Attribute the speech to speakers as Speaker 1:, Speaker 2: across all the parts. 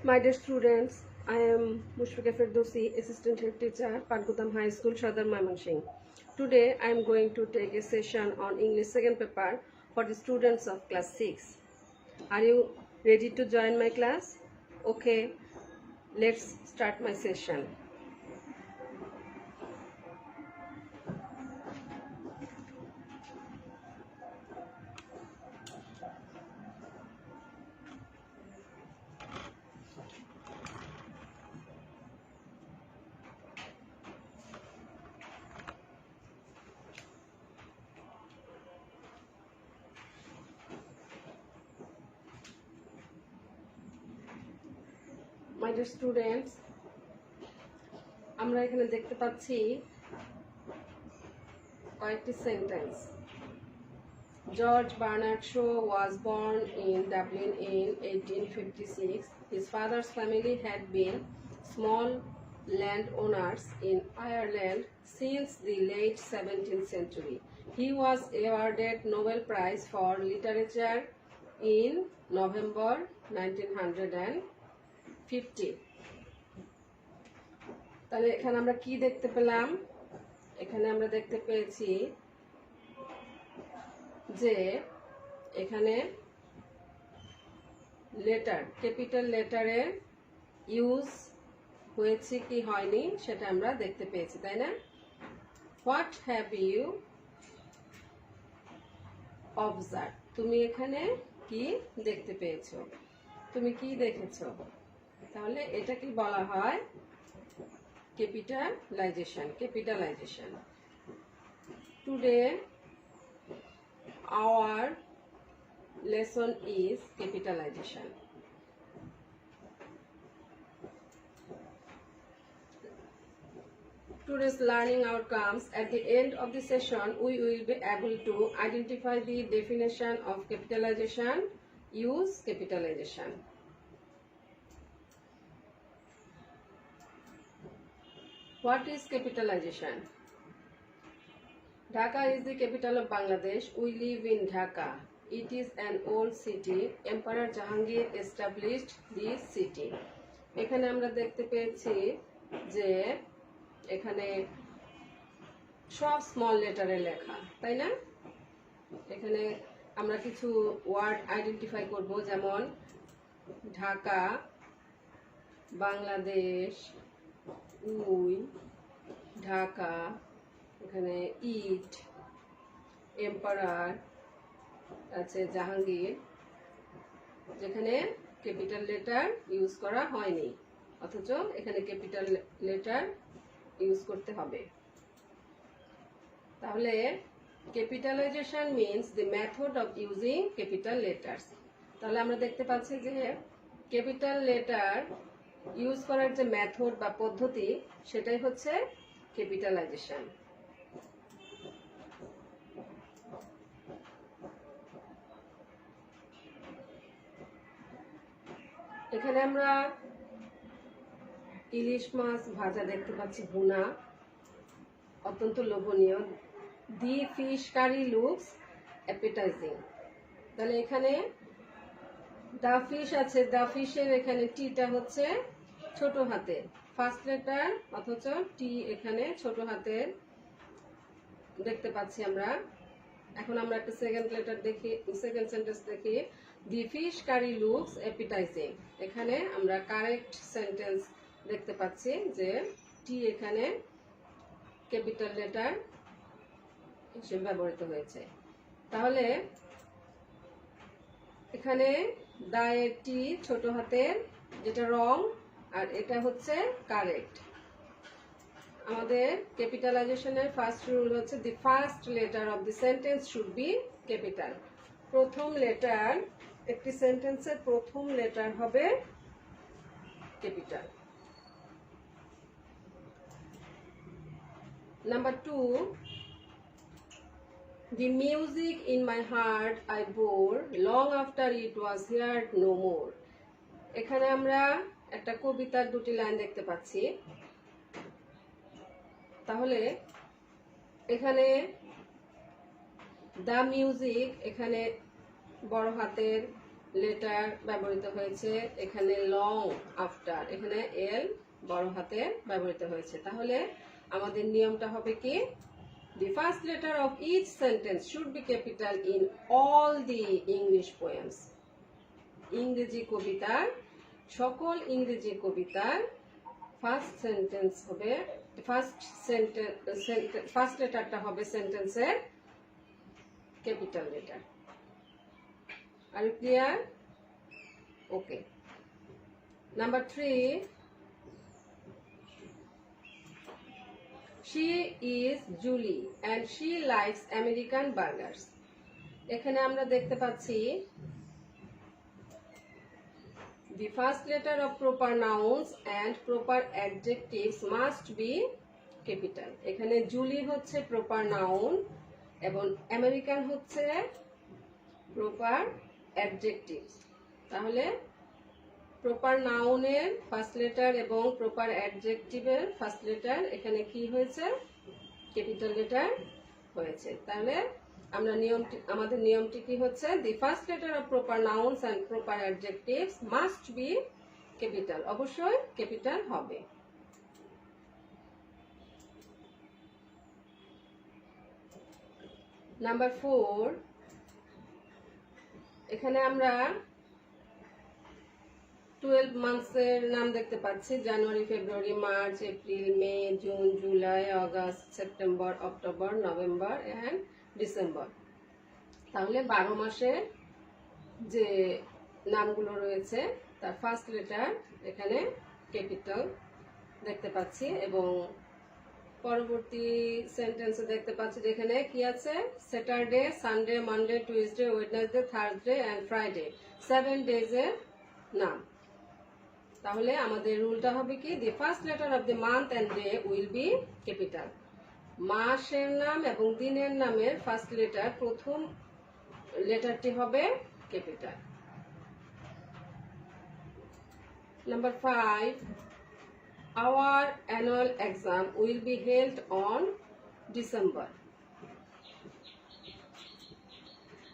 Speaker 1: My dear students, I am Mushfiqa Firdausi, Assistant Head Teacher, Patgudam High School, Sadar Mymensingh. Today I am going to take a session on English second paper for the students of class 6. Are you ready to join my class? Okay, let's start my session. My dear students, আমরা এখানে দেখতে পাচ্ছি কয়েকটি sentence. George Bernard Shaw was born in Dublin in 1856. His father's family had been small landowners in Ireland since the late 17th century. He was awarded Nobel Prize for Literature in November 1950. তাহলে এখানে আমরা কি দেখতে পেলাম? এখানে আমরা দেখতে পেয়েছি যে এখানে লেটার, ক্যাপিটাল লেটারের ইউজ হয়েছে কি হয়নি সেটা আমরা দেখতে পেয়েছি, তাই না? What have you observe? তুমি এখানে কি দেখতে পেয়েছো? তুমি কি দেখেছো? তাহলে এটা কি বলা হয়? Capitalization. Today our lesson is capitalization. Today's learning outcomes. At the end of the session, we will be able to identify the definition of capitalization, use capitalization. What is capitalization? Dhaka is the capital of Bangladesh. We live in Dhaka. It is an old city. Emperor Jahangir established this city. এখানে আমরা দেখতে পেয়েছি যে এখানে সব small লেটারে লেখা, তাই না? এখানে আমরা কিছু ওয়ার্ড আইডেন্টিফাই করব, যেমন ঢাকা, বাংলাদেশ, উই, ঢাকা, এখানে ইট, এম্পারার আছে, জাহাঙ্গীর, যেখানে ক্যাপিটাল লেটার ইউজ করা হয়নি, অথচ এখানে ক্যাপিটাল লেটার ইউজ করতে হবে। তাহলে capitalization means the method of using capital letters. তাহলে আমরা দেখতে পাচ্ছি যে ক্যাপিটাল লেটার ইউজ করার যে মেথড বা পদ্ধতি, সেটাই হচ্ছে ক্যাপিটালাইজেশন। এখানে আমরা ইলিশ মাছ ভাজা দেখতে পাচ্ছি, ভুনা, অত্যন্ত লোভনীয়। দি ফিশ কারি লুকস অ্যাপেটাইজিং। তাহলে এখানে দা ফিশ আছে, দা ফিশের এখানে টিটা হচ্ছে ছোট হাতের ফার্স্ট লেটার, অথচ টি এখানে ছোট হাতের দেখতে পাচ্ছি আমরা। এখন আমরা একটা সেকেন্ড সেন্টেন্স দেখি। দি ফিশ কারি লুকস অ্যাপিটাইজিং। এখানে আমরা কারেক্ট সেন্টেন্স দেখতে পাচ্ছি যে টি এখানে ক্যাপিটাল লেটার হিসেবে ব্যবহৃত হয়েছে। তাহলে এখানে দা এর টি ছোট হাতের, যেটা রং, আর এটা হচ্ছে কারেক্ট। আমাদের ক্যাপিটালাইজেশনের ফার্স্ট রুল হচ্ছে the first letter of the sentence should be capital. প্রথম লেটার, একটি সেন্টেন্সের প্রথম লেটার হবে capital. Number 2, the music in my heart I bore long after it was heard no more. এখানে আমরা একটা কবিতার দুটি লাইন দেখতে পাচ্ছি। তাহলে এখানে দ্য মিউজিক, এখানে বড় হাতের লেটার ব্যবহৃত হয়েছে, এখানে লং আফটার, এখানে এল বড় হাতে ব্যবহৃত হয়েছে। তাহলে আমাদের নিয়মটা হবে কি, the first letter of each sentence should be capital in all the English poems. ইংরেজি কবিতার সকল ইংরেজি কবিতার ফার্স্ট সেন্টেন্স হবে, ফার্স্ট লেটারটা হবে সেন্টেন্সের capital letter. Are you clear? Okay. Number 3, she is Julie and she likes American burgers. এখানে আমরা দেখতে পাচ্ছি the first letter of proper nouns and proper adjectives must be capital. এখানে জুলি হচ্ছে প্রপার নাউন এবং আমেরিকান হচ্ছে proper adjectives. তাহলে proper নাউনের ফার্স্ট লেটার এবং প্রপার অ্যাডজেক্টিভের ফার্স্ট লেটার এখানে কি হয়েছে, ক্যাপিটাল লেটার হয়েছে। তাহলে আমরা আমাদের নিয়মটি কি হচ্ছে, the first letter of proper nouns and proper adjectives must be capital, অবশ্যই ক্যাপিটাল হবে। নাম্বার 4, এখানে আমরা 12 মান্থসের নাম দেখতে পাচ্ছি, January, February, March, April, May, June, July, August, September, October, November and December. তাহলে 12 মাসের যে নামগুলো রয়েছে তার ফার্স্ট লেটার এখানে ক্যাপিটাল দেখতে পাচ্ছি এবং পরবর্তী সেন্টেন্সে দেখতে পাচ্ছি যেখানে কি আছে, Saturday, Sunday, Monday, Tuesday, Wednesday, Thursday and Friday, 7 ডেজের নাম। তাহলে আমাদের রুলটা হবে কি, the first letter of the month and day will be capital. মাসের নাম এবং দিনের নামের ফার্স্ট লেটার, প্রথম লেটারটি হবে capital. Number 5, our annual exam will be held on December.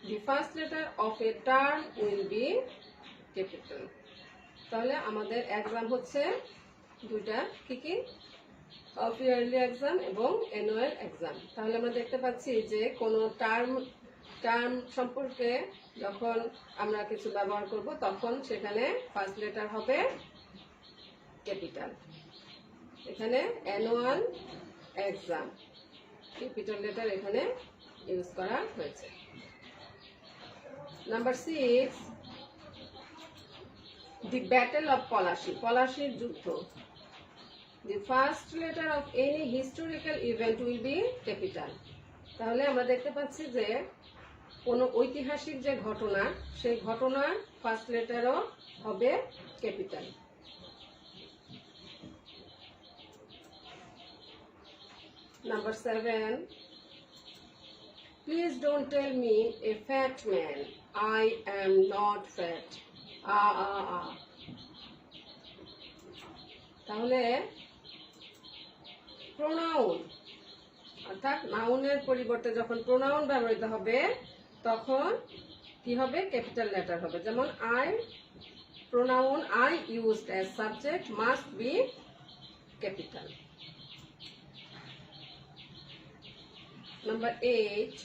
Speaker 1: The first letter of a term will be capital. তাহলে আমাদের exam হচ্ছে দুইটা, কি কি, হাফ ইয়ারলি এক্সাম এবং অ্যানুয়াল এক্সাম। তাহলে আমরা দেখতে পাচ্ছি যে কোনো টার্ম সম্পর্কে যখন আমরা কিছু ব্যবহার করব তখন সেখানে ফার্স্ট লেটার হবে ক্যাপিটাল। এখানে অ্যানুয়াল এক্সাম, ক্যাপিটাল লেটার এখানে ইউজ করা হয়েছে। Number 6, the battle of Palashi, পলাশীর যুদ্ধ। দি first letter of any historical event will be capital. তাহলে আমরা দেখতে পাচ্ছি যে কোনো ঐতিহাসিক যে ঘটনা, সেই ঘটনার ফার্স্ট লেটারও হবে capital. Number 7, please don't tell me a fat man, I am not fat. তাহলে প্রোনাউন অর্থাৎ নাউনের পরিবর্তে যখন প্রোনাউন ব্যবহৃত হবে তখন কি হবে, ক্যাপিটাল লেটার হবে। যেমন I, pronoun I used as subject must be capital. Number 8,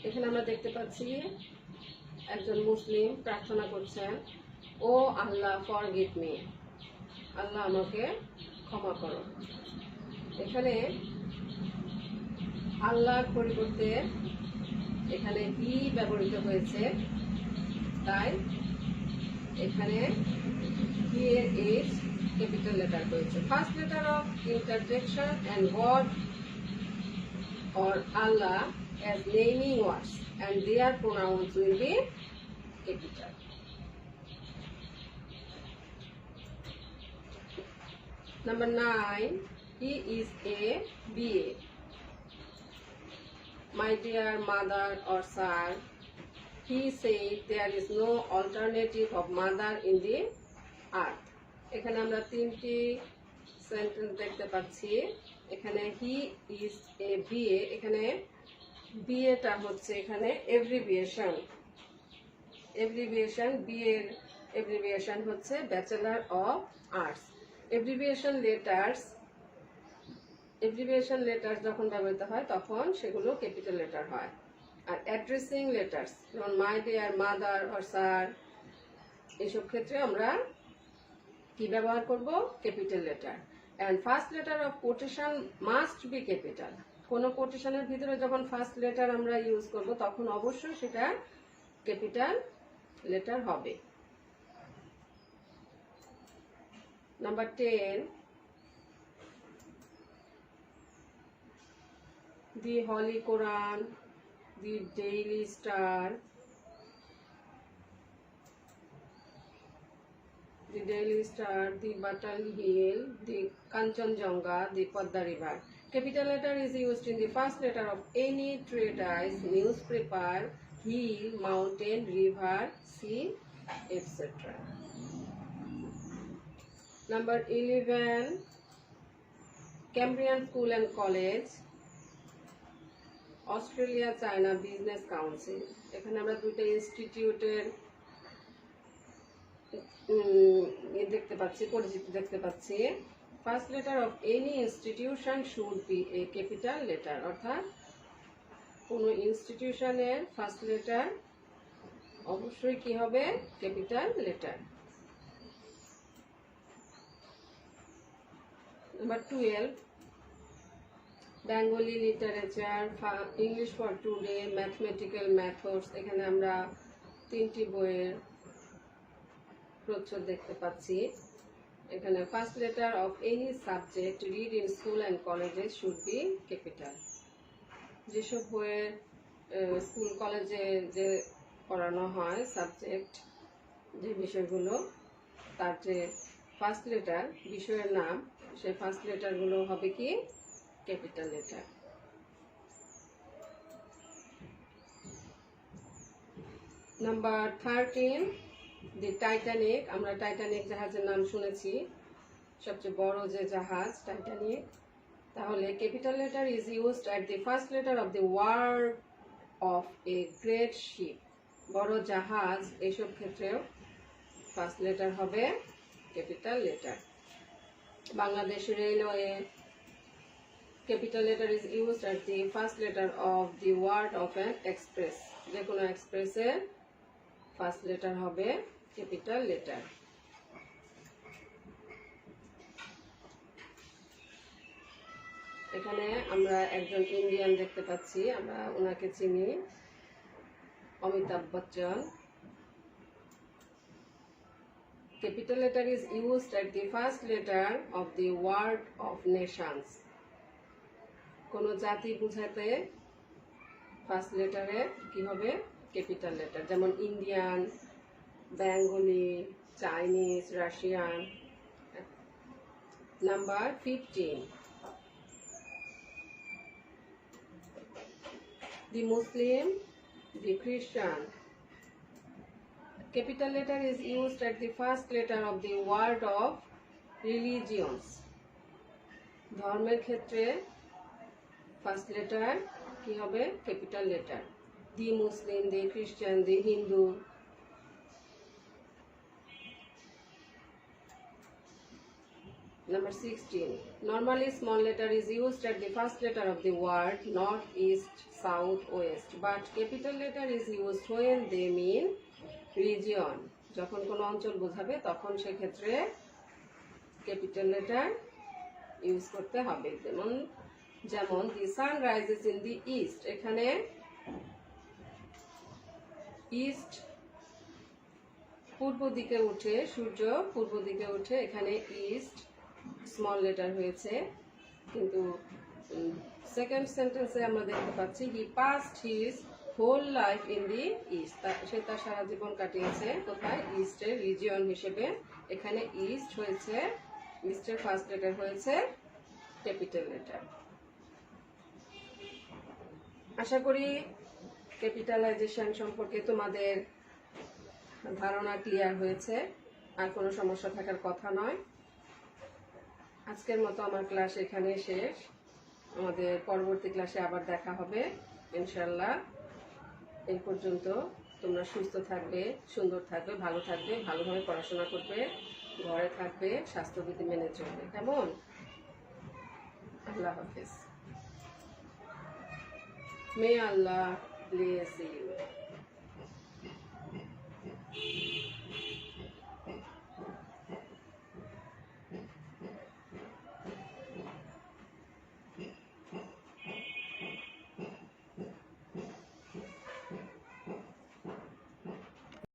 Speaker 1: এখানে আমরা দেখতে পাচ্ছি একজন মুসলিম প্রার্থনা করছেন, ও আল্লাহ ফরগিভ মি, আল্লাহ আমাকে ক্ষমা করো। এখানে আল্লাহর পরিবর্তে এখানে হি ব্যবহৃত হয়েছে, তাই এখানে হি এর এইচ ক্যাপিটাল লেটার হয়েছে। First letter of interjection and God or Allah as naming words and their pronouns will be capital. Number 9, he is a BA. My dear mother or sir, he said there is no alternative of mother in the earth. এখানে আমরা তিনটি sentence দেখতে পাচ্ছি। এখানে he is a BA, এখানে বিএটা হচ্ছে এখানে abbreviation. বিএর abbreviation হচ্ছে bachelor of arts. Abbreviation letters যখন ব্যবহৃত হয় তখন সেগুলো ক্যাপিটাল লেটার হয়। আর অ্যাড্রেসিং লেটার্স যেমন my dear, mother or sir, এইসব ক্ষেত্রে আমরা কি ব্যবহার করব? Capital letter. And first letter of quotation must be capital. কোনো কোটেশনের ভিতরে যখন ফার্স্ট লেটার আমরা ইউজ করব তখন অবশ্যই সেটা ক্যাপিটাল লেটার হবে। Number 10, the Holy Quran, the Daily Star, the Batal Hill, the Kanchenjunga, the Padma River. Capital letter is used in the first letter of any treatise, newspaper, hill, mountain, river, sea, etc. Number 11, Cambrian School and College, Australia China business council. এখানে আমরা দুটো ইনস্টিটিউটের দেখতে পাচ্ছি, পরিচিতি দেখতে পাচ্ছি। First letter of any institution should B A capital letter, অর্থাৎ কোনো ইনস্টিটিউশনের ফার্স্ট লেটার অবশ্যই কি হবে? Capital letter. Number 12, Bengali literature, English for today, mathematical methods. এখানে আমরা 3টি বইয়ের প্রচ্ছদ দেখতে পাচ্ছি। এখানে first letter of any subject read in school and colleges should be capital. যেসব বইয়ের স্কুল কলেজে যে পড়ানো হয় সাবজেক্ট, যে বিষয়গুলো, তার যে ফার্স্ট লেটার, বিষয়ের নাম, সেই ফার্স্ট লেটারগুলো হবে কি? Capital letter. Number 13, the Titanic. আমরা টাইটানিক জাহাজের নাম শুনেছি, সবচেয়ে বড় যে জাহাজ টাইটানিক। তাহলে capital letter is used at the first letter of the word of a great ship. বড় জাহাজ, এইসব ক্ষেত্রেও ফার্স্ট লেটার হবে capital letter. Bangladesh Railway, capital letter is used at the first letter of the word of an express. যে কোনো এক্সপ্রেসের first letter হবে capital letter. এখানে আমরা একজন ইন্ডিয়ান দেখতে পাচ্ছি, আমরা ওনাকে চিনি, Amitabh Bachchan. Capital letter is used at the first letter of the word of nations. কোনো জাতি বোঝাতে ফার্স্ট লেটারে কি হবে? Capital letter. যেমন Indian, Bengali, Chinese, Russian. Number 15, the Muslim, the Christian. Capital letter is used at the first letter of the word of religions. ধর্মের ক্ষেত্রে first letter কি হবে? Capital letter. দি মুসলিম, দি খ্রিস্টান, দি Hindu. Number 16, normally small letter is used at the first letter of the word north, east, south, west, but capital letter is used when they mean region. যখন কোনো অঞ্চল বোঝাবে তখন সেক্ষেত্রে ক্যাপিটাল লেটার ইউজ করতে হবে। যেমন the sun rises in the east. এখানে ইস্ট পূর্ব দিকে উঠে, সূর্য পূর্ব দিকে উঠে, এখানে ইস্ট স্মল লেটার হয়েছে। কিন্তু সেকেন্ড সেন্টেন্সে আমরা দেখতে পাচ্ছি he passed his whole life in the east. সে তার সারা জীবন কাটিয়েছে কোথায়? ইস্টের রিজিয়ন হিসেবে। এখানে ইস্ট হয়েছে, ইস্টের ফার্স্ট লেটার হয়েছে ক্যাপিটাল লেটার। আশা করি ক্যাপিটালাইজেশন সম্পর্কে তোমাদের ধারণা ক্লিয়ার হয়েছে, আর কোনো সমস্যা থাকার কথা নয়। আজকের মতো আমার ক্লাস এখানে শেষ। আমাদের পরবর্তী ক্লাসে আবার দেখা হবে। ইনশাল্লাহ। এই পর্যন্ত তোমরা সুস্থ থাকবে, সুন্দর থাকবে, ভালো থাকবে, ভালোভাবে পড়াশোনা করবে, ঘরে থাকবে, স্বাস্থ্যবিধি মেনে চলবে। কেমন? আল্লাহ হাফেজ। May Allah bless you.